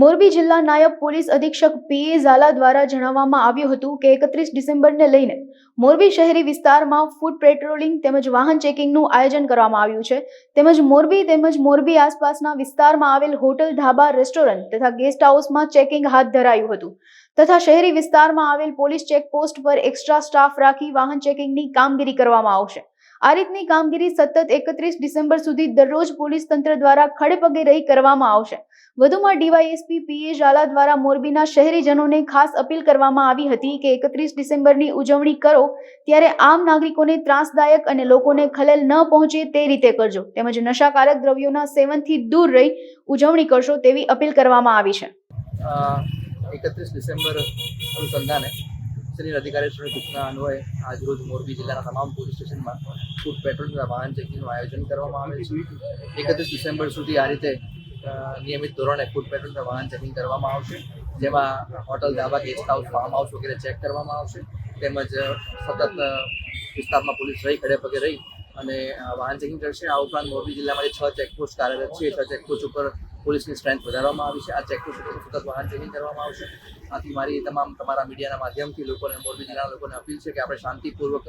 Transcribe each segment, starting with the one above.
મોરબી જિલ્લા નાયબ પોલીસ અધિક્ષક પીએ ઝાલા દ્વારા જણાવવામાં આવ્યું હતું કે 31 ડિસેમ્બરને લઈને મોરબી શહેરી વિસ્તારમાં ફૂડ પેટ્રોલિંગ તેમજ વાહન ચેકિંગનું આયોજન કરવામાં આવ્યું છે તેમજ મોરબી આસપાસના વિસ્તારમાં આવેલ હોટલ, ઢાબા, રેસ્ટોરન્ટ તથા ગેસ્ટ હાઉસમાં ચેકિંગ હાથ ધરાયું હતું તથા શહેરી વિસ્તારમાં આવેલ પોલીસ ચેકપોસ્ટ પર એક્સ્ટ્રા સ્ટાફ રાખી વાહન ચેકિંગની કામગીરી કરવામાં આવશે। આ રીતની કામગીરી સતત 31 ડિસેમ્બર સુધી દરરોજ પોલીસ તંત્ર દ્વારા ખડેપગે રહી કરવામાં આવશે। વધુમાં ડીવાયએસપી પીએ ઝાલા દ્વારા મોરબીના શહેરીજનોને ખાસ અપીલ કરવામાં આવી હતી કે 31 ડિસેમ્બરની ઉજવણી કરો ત્યારે આમ નાગરિકોને ત્રાસદાયક અને લોકોને ખલેલ ન પહોંચે તે રીતે કરજો તેમજ નશાકારક દ્રવ્યોના સેવનથી દૂર રહી ઉજવણી કરશો તેવી અપીલ કરવામાં આવી છે। 31 ડિસેમ્બર અનુસંધાને સિનિયર અધિકારીશ્રીની સૂચના અન્વયે આજરોજ મોરબી જિલ્લાના તમામ પોલીસ સ્ટેશનમાં ફૂડ પેટ્રોલ તથા વાહન ચેકિંગનું આયોજન કરવામાં આવેલ છે। 31 ડિસેમ્બર સુધી આ રીતે નિયમિત ધોરણે ફૂડ પેટ્રોલ તથા વાહન ચેકિંગ કરવામાં આવશે, જેમાં હોટલ, ધાબા, ગેસ્ટ હાઉસ, ફાર્મ હાઉસ વગેરે ચેક કરવામાં આવશે તેમજ સતત વિસ્તારમાં પોલીસ ખડેપગે રહી અને વાહન ચેકિંગ કરશે। આ ઉપરાંત મોરબી જિલ્લામાં 6 ચેકપોસ્ટ કાર્યરત છે, 6 ચેકપોસ્ટ ઉપર પોલીસની સ્ટ્રેન્થ વધારવામાં આવી છે। આ ચેકપોસ્ટ ઉપર સતત વાહન ચેકિંગ કરવામાં આવશે। આથી મારી તમારા મીડિયાના માધ્યમથી લોકોને, મોરબી જિલ્લાના લોકોને અપીલ છે કે આપણે શાંતિપૂર્વક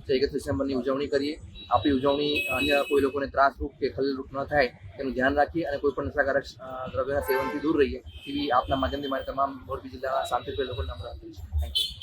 31 ડિસેમ્બરની ઉજવણી કરીએ। આપણી ઉજવણી અન્ય કોઈ લોકોને ત્રાસરૂપ કે ખલેલરૂપ ન થાય તેનું ધ્યાન રાખીએ અને કોઈ પણ નશાકારક દ્રવ્યના સેવનથી દૂર રહીએ એવી આપના માધ્યમથી મારી તમામ મોરબી જિલ્લાના શાંતિપ્રિય લોકોને નમ્ર અપીલ છે। Thank you.